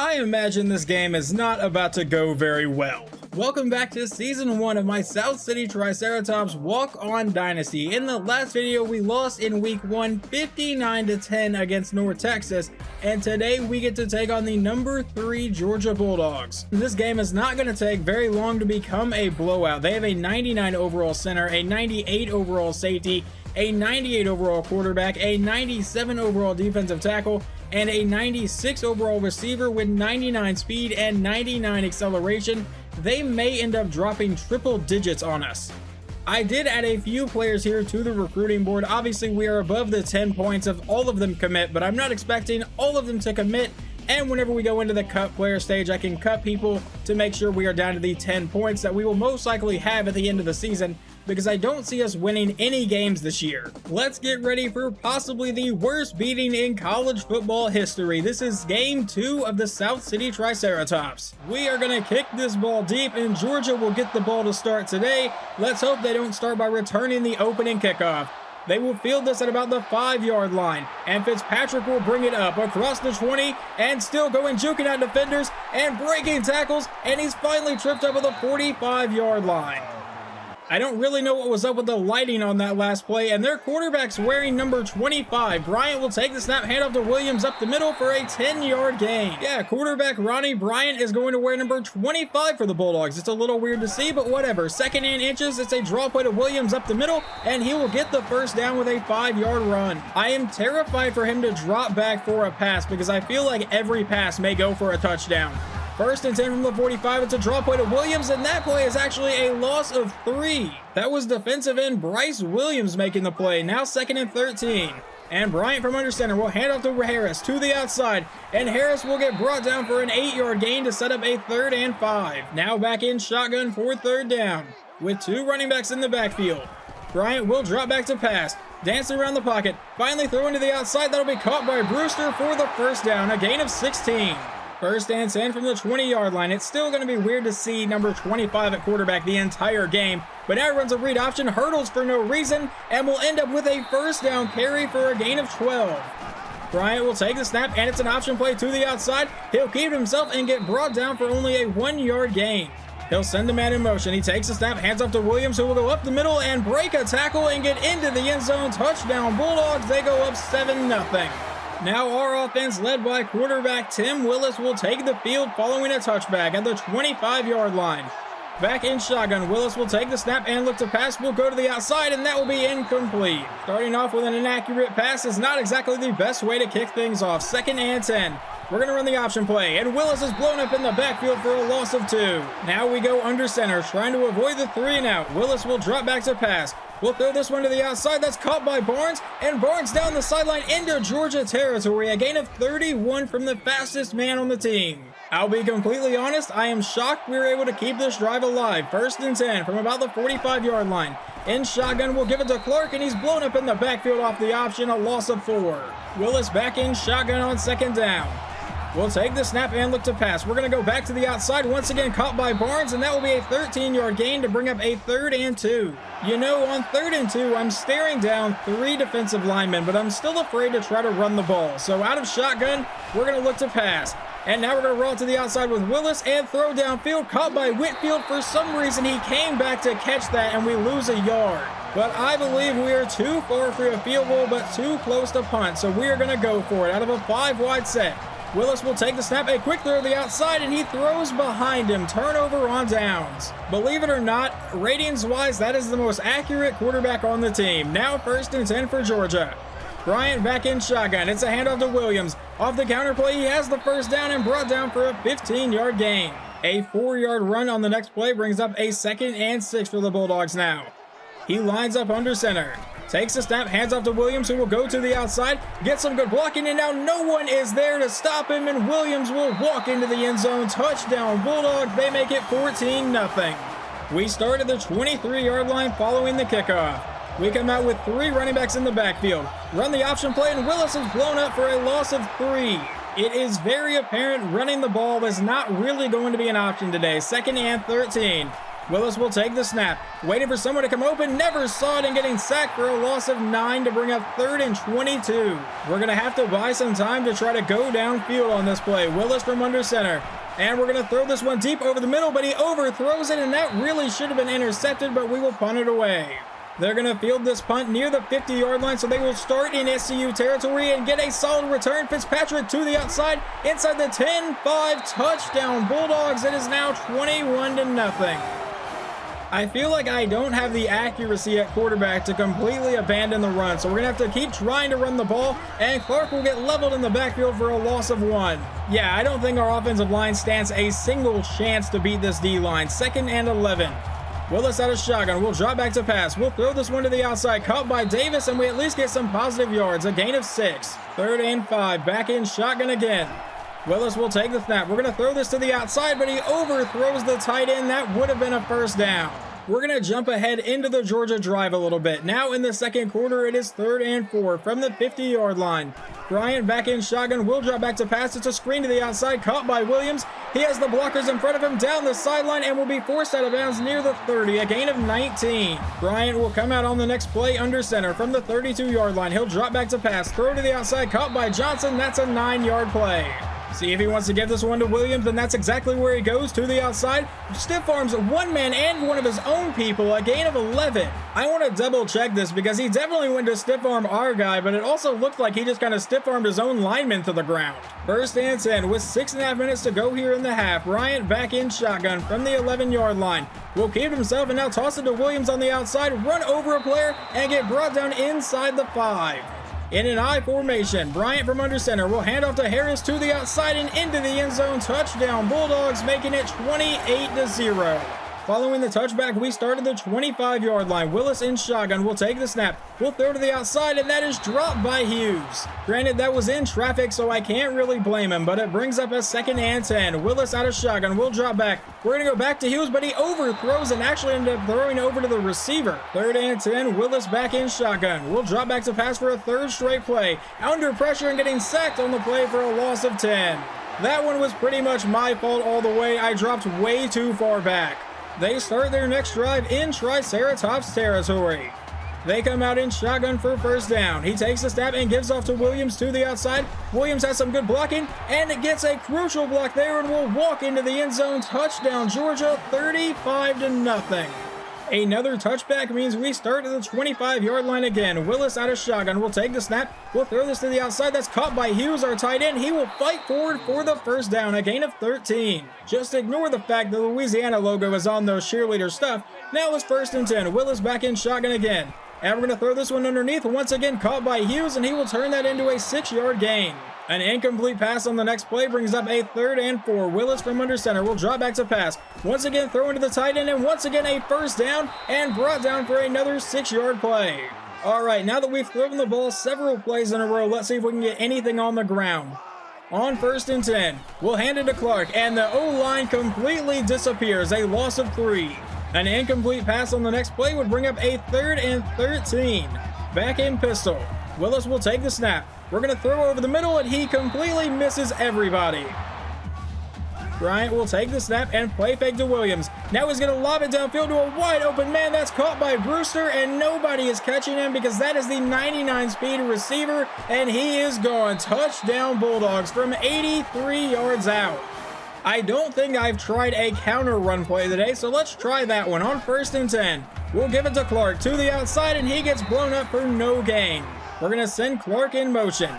I imagine this game is not about to go very well. Welcome back to Season 1 of my South City Triceratops Walk-On Dynasty. In the last video, we lost in Week 1 59-10 against North Texas, and today we get to take on the number 3 Georgia Bulldogs. This game is not going to take very long to become a blowout. They have a 99 overall center, a 98 overall safety, a 98 overall quarterback, a 97 overall defensive tackle, and a 96 overall receiver with 99 speed and 99 acceleration. They may end up dropping triple digits on us. I did add a few players here to the recruiting board. Obviously, we are above the 10 points if all of them commit, but I'm not expecting all of them to commit. And whenever we go into the cut player stage, I can cut people to make sure we are down to the 10 points that we will most likely have at the end of the season, because I don't see us winning any games this year. Let's get ready for possibly the worst beating in college football history. This is Game 2 of the South City Triceratops. We are going to kick this ball deep, and Georgia will get the ball to start today. Let's hope they don't start by returning the opening kickoff. They will field this at about the 5-yard line, and Fitzpatrick will bring it up across the 20 and still going, juking out defenders and breaking tackles, and he's finally tripped up at the 45-yard line. I don't really know what was up with the lighting on that last play, and their quarterback's wearing number 25. Bryant will take the snap, hand off to Williams up the middle for a 10-yard gain. Yeah, quarterback Ronnie Bryant is going to wear number 25 for the Bulldogs. It's a little weird to see, but whatever. Second and inches, it's a draw play to Williams up the middle, and he will get the first down with a 5-yard run. I am terrified for him to drop back for a pass because I feel like every pass may go for a touchdown. First and 10 from the 45, it's a draw play to Williams, and that play is actually a loss of 3. That was defensive end Bryce Williams making the play. Now second and 13. And Bryant from under center will hand off to Harris to the outside, and Harris will get brought down for an 8-yard gain to set up a 3rd and 5. Now back in shotgun for 3rd down, with 2 running backs in the backfield. Bryant will drop back to pass, dancing around the pocket, finally throwing to the outside. That'll be caught by Brewster for the first down, a gain of 16. First and 10 from the 20-yard line. It's still going to be weird to see number 25 at quarterback the entire game, but now he runs a read option, hurdles for no reason, and will end up with a first down carry for a gain of 12. Bryant will take the snap, and it's an option play to the outside. He'll keep himself and get brought down for only a 1-yard gain. He'll send the man in motion. He takes the snap, hands off to Williams, who will go up the middle and break a tackle and get into the end zone. Touchdown Bulldogs. They go up 7-0. Now our offense, led by quarterback Tim Willis, will take the field following a touchback at the 25-yard line. Back in shotgun, Willis will take the snap and look to pass. Will go to the outside, and that will be incomplete. Starting off with an inaccurate pass is not exactly the best way to kick things off. Second and 10. We're going to run the option play, and Willis is blown up in the backfield for a loss of 2. Now we go under center, trying to avoid the 3 and out. Willis will drop back to pass. We'll throw this one to the outside. That's caught by Barnes, and Barnes down the sideline into Georgia territory. A gain of 31 from the fastest man on the team. I'll be completely honest, I am shocked we were able to keep this drive alive. First and 10 from about the 45-yard line. In shotgun, we'll give it to Clark, and he's blown up in the backfield off the option, a loss of 4. Willis back in shotgun on second down. We'll take the snap and look to pass. We're going to go back to the outside, once again caught by Barnes, and that will be a 13-yard gain to bring up a 3rd and 2. You know, on 3rd and 2, I'm staring down 3 defensive linemen, but I'm still afraid to try to run the ball. So out of shotgun, we're going to look to pass. And now we're going to roll to the outside with Willis and throw downfield, caught by Whitfield. For some reason, he came back to catch that, and we lose a yard. But I believe we are too far for a field goal, but too close to punt, so we are going to go for it out of a 5-wide set. Willis will take the snap, a quick throw to the outside, and he throws behind him. Turnover on downs. Believe it or not, ratings-wise, that is the most accurate quarterback on the team. Now first and 10 for Georgia. Bryant back in shotgun. It's a handoff to Williams. Off the counter play, he has the first down and brought down for a 15-yard gain. A 4-yard run on the next play brings up a 2nd and 6 for the Bulldogs now. He lines up under center. Takes the snap, hands off to Williams, who will go to the outside, get some good blocking, and now no one is there to stop him, and Williams will walk into the end zone. Touchdown Bulldogs. They make it 14-0. We start at the 23-yard line following the kickoff. We come out with 3 running backs in the backfield. Run the option play, and Willis is blown up for a loss of 3. It is very apparent running the ball is not really going to be an option today. Second and 13. Willis will take the snap, waiting for someone to come open, never saw it, and getting sacked for a loss of 9 to bring up 3rd and 22. We're going to have to buy some time to try to go downfield on this play. Willis from under center. And we're going to throw this one deep over the middle, but he overthrows it, and that really should have been intercepted, but we will punt it away. They're going to field this punt near the 50-yard line, so they will start in SCU territory and get a solid return. Fitzpatrick to the outside, inside the 10-5, touchdown Bulldogs. It is now 21-0. I feel like I don't have the accuracy at quarterback to completely abandon the run, so we're going to have to keep trying to run the ball, and Clark will get leveled in the backfield for a loss of 1. Yeah, I don't think our offensive line stands a single chance to beat this D-line. 2nd and 11. Willis out of shotgun. We'll drop back to pass. We'll throw this one to the outside. Caught by Davis, and we at least get some positive yards. A gain of 6. 3rd and 5. Back in shotgun again. Willis will take the snap. We're going to throw this to the outside, but he overthrows the tight end. That would have been a 1st down. We're going to jump ahead into the Georgia drive a little bit. Now in the 2nd quarter, it is 3rd and 4 from the 50-yard line. Bryant back in shotgun, will drop back to pass. It's a screen to the outside, caught by Williams. He has the blockers in front of him down the sideline and will be forced out of bounds near the 30, a gain of 19. Bryant will come out on the next play under center from the 32-yard line. He'll drop back to pass, throw to the outside, caught by Johnson. That's a 9-yard play. See if he wants to give this one to Williams, and that's exactly where he goes, to the outside. Stiff arms one man and one of his own people, a gain of 11. I want to double check this because he definitely went to stiff arm our guy, but it also looked like he just kind of stiff armed his own lineman to the ground. 1st and 10 with 6.5 minutes to go here in the half. Bryant back in shotgun from the 11-yard line. Will keep himself and now toss it to Williams on the outside, run over a player, and get brought down inside the 5. In an I formation, Bryant from under center will hand off to Harris to the outside and into the end zone. Touchdown Bulldogs, making it 28-0. Following the touchback, we started the 25-yard line. Willis in shotgun will take the snap. We'll throw to the outside, and that is dropped by Hughes. Granted, that was in traffic, so I can't really blame him, but it brings up a 2nd and 10. Willis out of shotgun will drop back. We're going to go back to Hughes, but he overthrows and actually ended up throwing over to the receiver. 3rd and 10, Willis back in shotgun. We'll drop back to pass for a 3rd straight play. Under pressure and getting sacked on the play for a loss of 10. That one was pretty much my fault all the way. I dropped way too far back. They start their next drive in Triceratops territory. They come out in shotgun for 1st down. He takes the snap and gives off to Williams to the outside. Williams has some good blocking, and it gets a crucial block there and will walk into the end zone. Touchdown Georgia, 35-0. Another touchback means we start at the 25-yard line again. Willis out of shotgun will take the snap. We'll throw this to the outside. That's caught by Hughes, our tight end. He will fight forward for the 1st down, a gain of 13. Just ignore the fact the Louisiana logo is on those cheerleader stuff. Now it's 1st and 10. Willis back in shotgun again. And we're going to throw this one underneath. Once again, caught by Hughes, and he will turn that into a 6-yard gain. An incomplete pass on the next play brings up a 3rd and 4. Willis from under center will drop back to pass. Once again, throwing to the tight end, and once again a 1st down, and brought down for another 6-yard play. All right, now that we've thrown the ball several plays in a row, let's see if we can get anything on the ground. On 1st and 10, we'll hand it to Clark, and the O-line completely disappears, a loss of 3. An incomplete pass on the next play would bring up a 3rd and 13. Back in pistol. Willis will take the snap. We're going to throw over the middle, and he completely misses everybody. Bryant will take the snap and play fake to Williams. Now he's going to lob it downfield to a wide open man. That's caught by Brewster, and nobody is catching him because that is the 99 speed receiver, and he is gone. Touchdown Bulldogs from 83 yards out. I don't think I've tried a counter run play today, so let's try that one. On 1st and 10, we'll give it to Clark to the outside, and he gets blown up for no gain. We're going to send Clark in motion.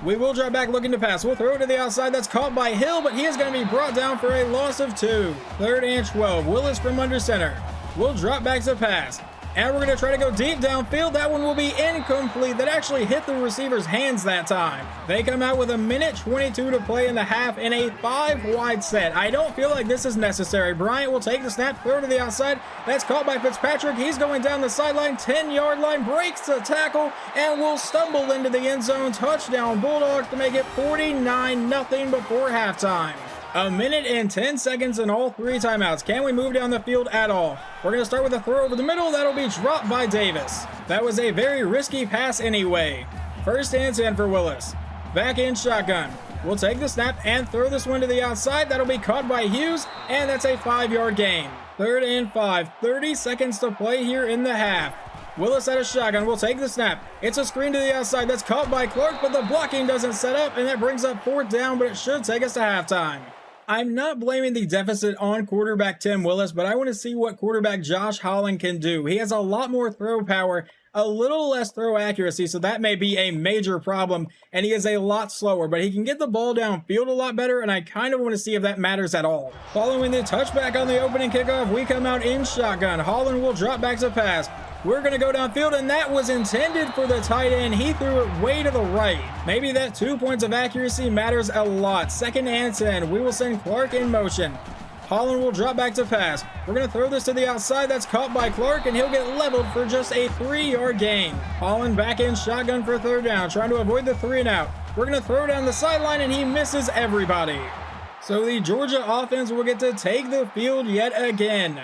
We will drop back looking to pass. We'll throw it to the outside. That's caught by Hill, but he is going to be brought down for a loss of 2. 3rd and 12. Willis from under center. We'll drop back to pass. And we're going to try to go deep downfield. That one will be incomplete. That actually hit the receiver's hands that time. They come out with 1:22 to play in the half in a 5-wide set. I don't feel like this is necessary. Bryant will take the snap, throw to the outside. That's caught by Fitzpatrick. He's going down the sideline, 10-yard line, breaks the tackle, and will stumble into the end zone. Touchdown Bulldogs to make it 49-0 before halftime. 1:10 seconds in all 3 timeouts. Can we move down the field at all? We're going to start with a throw over the middle. That'll be dropped by Davis. That was a very risky pass anyway. 1st and 10 for Willis. Back in shotgun. We'll take the snap and throw this one to the outside. That'll be caught by Hughes, and that's a 5-yard gain. 3rd and 5, 30 seconds to play here in the half. Willis at a shotgun, will take the snap. It's a screen to the outside, that's caught by Clark, but the blocking doesn't set up, and that brings up 4th down, but it should take us to halftime. I'm not blaming the deficit on quarterback Tim Willis, but I want to see what quarterback Josh Holland can do. He has a lot more throw power, a little less throw accuracy, so that may be a major problem, and he is a lot slower, but he can get the ball downfield a lot better, and I kind of want to see if that matters at all. Following the touchback on the opening kickoff, we come out in shotgun. Holland will drop back to pass. We're going to go downfield, and that was intended for the tight end. He threw it way to the right. Maybe that 2 points of accuracy matters a lot. 2nd and 10. We will send Clark in motion. Holland will drop back to pass. We're going to throw this to the outside. That's caught by Clark, and he'll get leveled for just a 3-yard gain. Holland back in shotgun for 3rd down, trying to avoid the 3-and-out. We're going to throw down the sideline, and he misses everybody. So the Georgia offense will get to take the field yet again.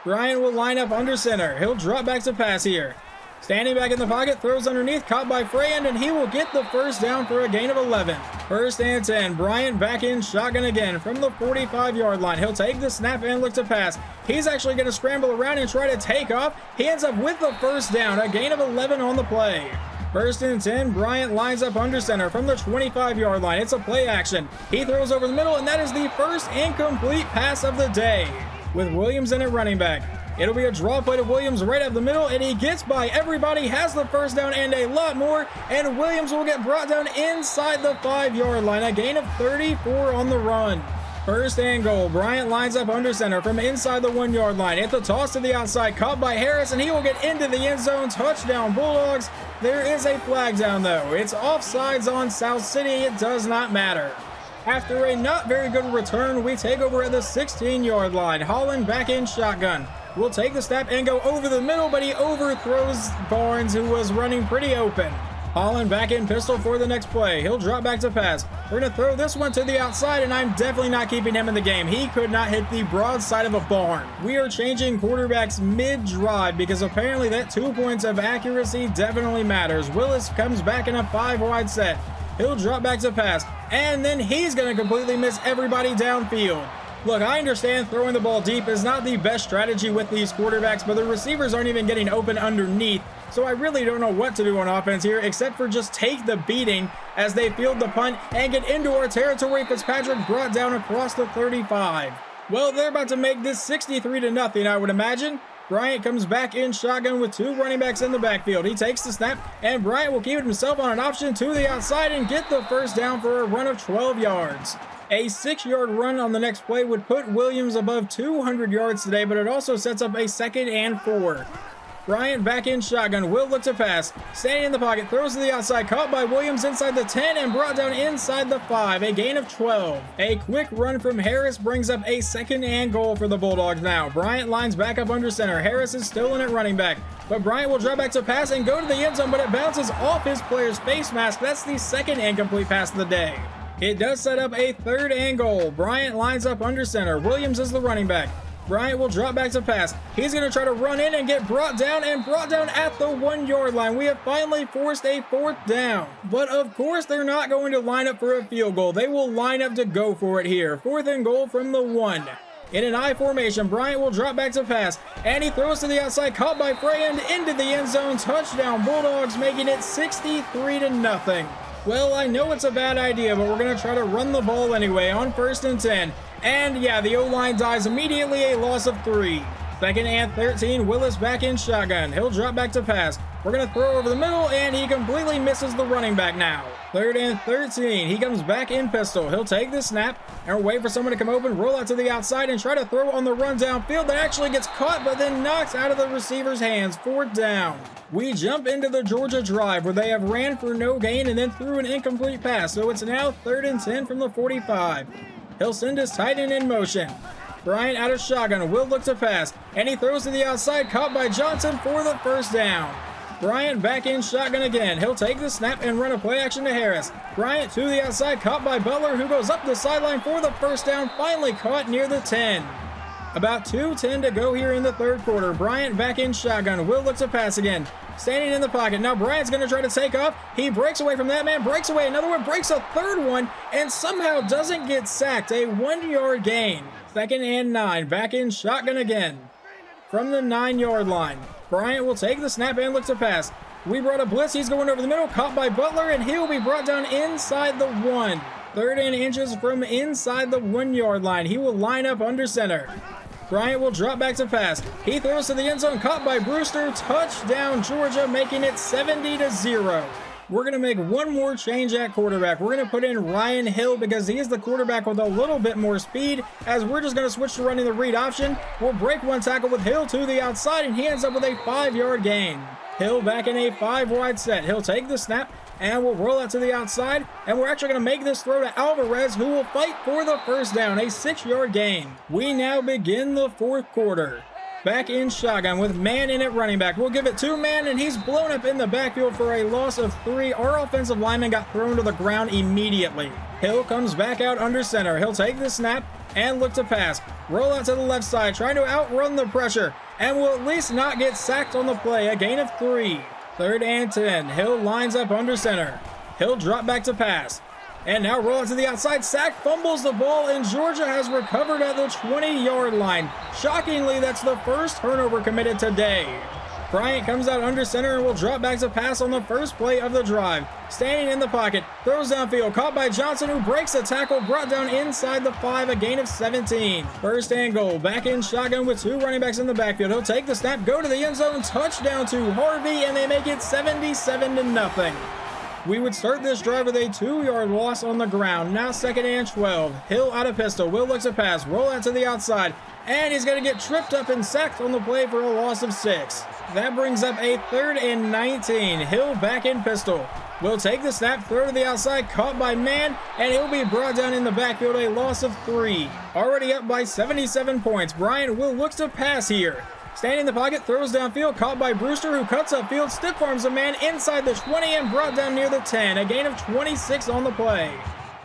Bryant will line up under center. He'll drop back to pass here. Standing back in the pocket, throws underneath, caught by Freyand, and he will get the 1st down for a gain of 11. 1st and 10. Bryant back in shotgun again from the 45-yard line. He'll take the snap and look to pass. He's actually going to scramble around and try to take off. He ends up with the 1st down, a gain of 11 on the play. 1st and 10, Bryant lines up under center from the 25-yard line. It's a play action. He throws over the middle, and that is the first incomplete pass of the day. With Williams in at running back. It'll be a draw play to Williams right up the middle, and he gets by everybody, has the 1st down and a lot more, and Williams will get brought down inside the 5-yard line, a gain of 34 on the run. 1st and goal. Bryant lines up under center from inside the 1-yard line. It's a toss to the outside, caught by Harris, and he will get into the end zone. Touchdown Bulldogs. There is a flag down though. It's offsides on South City. It does not matter. After a not very good return, we take over at the 16-yard line. Holland back in shotgun. We'll take the snap and go over the middle, but he overthrows Barnes, who was running pretty open. Holland back in pistol for the next play. He'll drop back to pass. We're going to throw this one to the outside, and I'm definitely not keeping him in the game. He could not hit the broad side of a barn. We are changing quarterbacks mid-drive because apparently that 2 points of accuracy definitely matters. Willis comes back in a 5-wide set. He'll drop back to pass, and then he's going to completely miss everybody downfield. Look, I understand throwing the ball deep is not the best strategy with these quarterbacks, but the receivers aren't even getting open underneath, so I really don't know what to do on offense here except for just take the beating as they field the punt and get into our territory. Fitzpatrick brought down across the 35. Well, they're about to make this 63-0, I would imagine. Bryant comes back in shotgun with 2 running backs in the backfield. He takes the snap, and Bryant will keep it himself on an option to the outside and get the 1st down for a run of 12 yards. A 6-yard run on the next play would put Williams above 200 yards today, but it also sets up a 2nd and 4. Bryant back in shotgun, will look to pass. Standing in the pocket, throws to the outside, caught by Williams inside the 10 and brought down inside the 5, a gain of 12. A quick run from Harris brings up a 2nd and goal for the Bulldogs now. Bryant lines back up under center. Harris is still in at running back, but Bryant will drop back to pass and go to the end zone, but it bounces off his player's face mask. That's the 2nd incomplete pass of the day. It does set up a 3rd and goal. Bryant lines up under center. Williams is the running back. Bryant will drop back to pass. He's going to try to run in and get brought down at the 1-yard line. We have finally forced a 4th down. But of course, they're not going to line up for a field goal. They will line up to go for it here. 4th and goal from the 1. In an I formation, Bryant will drop back to pass, and he throws to the outside, caught by Freyand into the end zone. Touchdown Bulldogs, making it 63-0. Well, I know it's a bad idea, but we're going to try to run the ball anyway on 1st and 10. And yeah, the O-line dies immediately, a loss of 3. 2nd and 13, Willis back in shotgun. He'll drop back to pass. We're going to throw over the middle, and he completely misses the running back now. 3rd and 13, he comes back in pistol. He'll take the snap and wait for someone to come open, roll out to the outside, and try to throw on the run downfield. That actually gets caught, but then knocks out of the receiver's hands. 4th down. We jump into the Georgia drive where they have ran for no gain and then threw an incomplete pass. So it's now 3rd and 10 from the 45. He'll send his tight end in motion. Bryant out of shotgun, will look to pass, and he throws to the outside, caught by Johnson for the 1st down. Bryant back in shotgun again. He'll take the snap and run a play action to Harris. Bryant to the outside, caught by Butler, who goes up the sideline for the 1st down, finally caught near the 10. About 2:10 to go here in the third quarter. Bryant back in shotgun. Will looks to pass again. Standing in the pocket. Now Bryant's going to try to take off. He breaks away from that man. Breaks away another one. Breaks a third one. And somehow doesn't get sacked. A 1-yard gain. 2nd and 9. Back in shotgun again. From the 9-yard line. Bryant will take the snap and look to pass. We brought a blitz. He's going over the middle. Caught by Butler. And he'll be brought down inside the 1. 3rd and inches from inside the 1-yard line. He will line up under center. Bryant will drop back to pass. He throws to the end zone, caught by Brewster. Touchdown, Georgia, making it 70-0. We're going to make one more change at quarterback. We're going to put in Ryan Hill because he is the quarterback with a little bit more speed, as we're just going to switch to running the read option. We'll break one tackle with Hill to the outside, and he ends up with a 5-yard gain. Hill back in a 5-wide set. He'll take the snap, and we'll roll out to the outside, and we're actually going to make this throw to Alvarez, who will fight for the first down, a 6-yard gain. We now begin the fourth quarter. Back in shotgun with man in at running back. We'll give it to man, and he's blown up in the backfield for a loss of 3. Our offensive lineman got thrown to the ground immediately. Hill comes back out under center. He'll take the snap and look to pass. Roll out to the left side, trying to outrun the pressure, and will at least not get sacked on the play. A gain of 3. 3rd and 10. Hill lines up under center. Hill drop back to pass. And now roll out to the outside. Sack, fumbles the ball, and Georgia has recovered at the 20-yard line. Shockingly, that's the first turnover committed today. Bryant comes out under center and will drop back to pass on the first play of the drive. Standing in the pocket, throws downfield, caught by Johnson, who breaks a tackle, brought down inside the 5, a gain of 17. 1st and goal, back in shotgun with 2 running backs in the backfield. He'll take the snap, go to the end zone, touchdown to Harvey, and they make it 77-0. We would start this drive with a 2-yard loss on the ground. Now 2nd and 12. Hill out of pistol. Will looks to pass. Roll out to the outside. And he's going to get tripped up and sacked on the play for a loss of 6. That brings up a 3rd and 19. Hill back in pistol. Will take the snap, throw to the outside, caught by man, and he'll be brought down in the backfield, a loss of 3. Already up by 77 points. Bryant will look to pass here. Standing in the pocket, throws downfield, caught by Brewster, who cuts upfield, stiff arms a man inside the 20 and brought down near the 10. A gain of 26 on the play.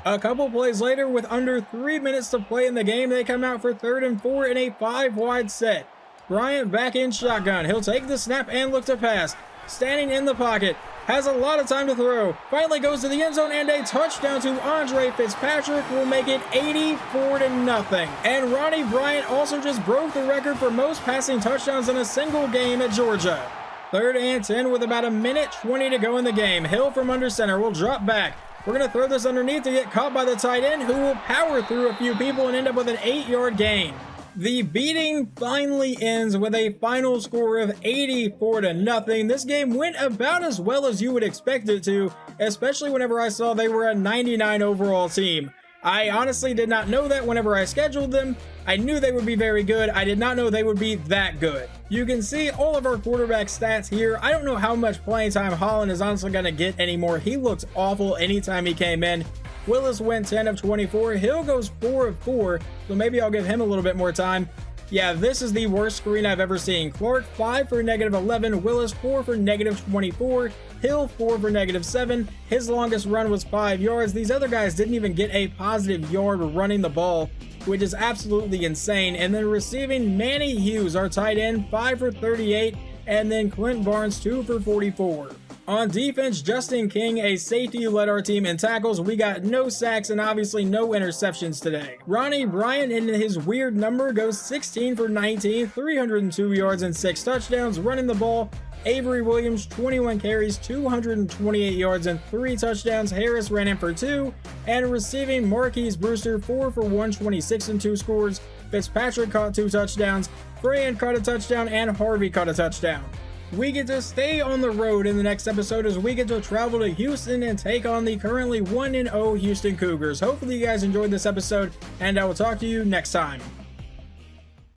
A couple plays later, with under 3 minutes to play in the game, they come out for 3rd and 4 in a 5-wide set. Bryant back in shotgun. He'll take the snap and look to pass. Standing in the pocket, has a lot of time to throw. Finally goes to the end zone, and a touchdown to Andre Fitzpatrick will make it 84-0. And Ronnie Bryant also just broke the record for most passing touchdowns in a single game at Georgia. 3rd and 10 with about 1:20 to go in the game. Hill from under center will drop back. We're going to throw this underneath to get caught by the tight end, who will power through a few people and end up with an 8-yard gain. The beating finally ends with a final score of 84-0. This game went about as well as you would expect it to, especially whenever I saw they were a 99 overall team. I honestly did not know that whenever I scheduled them. I knew they would be very good. I did not know they would be that good. You can see all of our quarterback stats here. I don't know how much playing time Holland is honestly going to get anymore. He looked awful anytime he came in. Willis went 10 of 24. Hill goes 4 of 4, so maybe I'll give him a little bit more time. Yeah, this is the worst screen I've ever seen. Clark 5 for -11, Willis 4 for -24, Hill 4 for -7. His longest run was 5 yards. These other guys didn't even get a positive yard running the ball, which is absolutely insane. And then receiving, Manny Hughes, our tight end, 5 for 38, and then Clint Barnes 2 for 44. On defense, Justin King, a safety, led our team in tackles. We got no sacks and obviously no interceptions today. Ronnie Bryant, in his weird number, goes 16 for 19, 302 yards and 6 touchdowns running the ball. Avery Williams, 21 carries, 228 yards and 3 touchdowns. Harris ran in for 2. And receiving, Marquise Brewster, 4 for 126 and 2 scores. Fitzpatrick caught 2 touchdowns. Brand caught a touchdown, and Harvey caught a touchdown. We get to stay on the road in the next episode as we get to travel to Houston and take on the currently 1-0 Houston Cougars. Hopefully you guys enjoyed this episode, and I will talk to you next time.